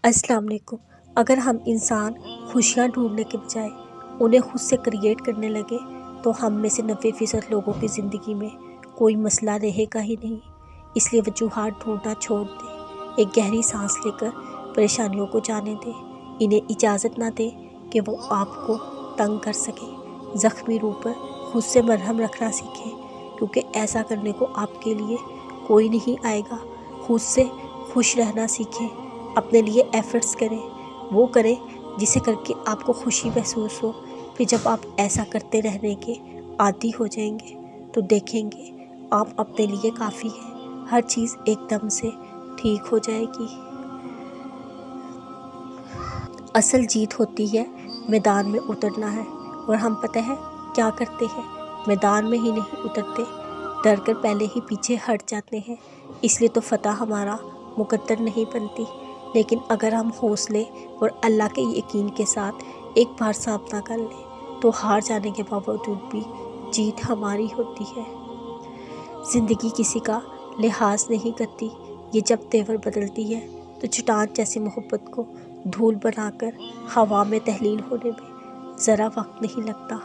السلام علیکم۔ اگر ہم انسان خوشیاں ڈھونڈنے کے بجائے انہیں خود سے کریٹ کرنے لگے تو ہم میں سے 90% لوگوں کی زندگی میں کوئی مسئلہ رہے گا ہی نہیں۔ اس لیے وجوہات ڈھونڈنا چھوڑ دیں، ایک گہری سانس لے کر پریشانیوں کو جانے دیں، انہیں اجازت نہ دیں کہ وہ آپ کو تنگ کر سکیں۔ زخمی روح پر خود سے مرہم رکھنا سیکھیں، کیونکہ ایسا کرنے کو آپ کے لیے کوئی نہیں آئے گا۔ خود سے خوش رہنا سیکھیں، اپنے لیے ایفرٹس کریں، وہ کریں جسے کر کے آپ کو خوشی محسوس ہو۔ پھر جب آپ ایسا کرتے رہنے کے عادی ہو جائیں گے تو دیکھیں گے آپ اپنے لیے کافی ہیں، ہر چیز ایک دم سے ٹھیک ہو جائے گی۔ اصل جیت ہوتی ہے میدان میں اترنا ہے، اور ہم پتہ ہے کیا کرتے ہیں، میدان میں ہی نہیں اترتے، ڈر کر پہلے ہی پیچھے ہٹ جاتے ہیں۔ اس لیے تو فتح ہمارا مقدر نہیں بنتی، لیکن اگر ہم حوصلے اور اللہ کے یقین کے ساتھ ایک بار سامنا کر لیں تو ہار جانے کے باوجود بھی جیت ہماری ہوتی ہے۔ زندگی کسی کا لحاظ نہیں کرتی، یہ جب تیور بدلتی ہے تو چٹان جیسی محبت کو دھول بنا کر ہوا میں تحلیل ہونے میں ذرا وقت نہیں لگتا۔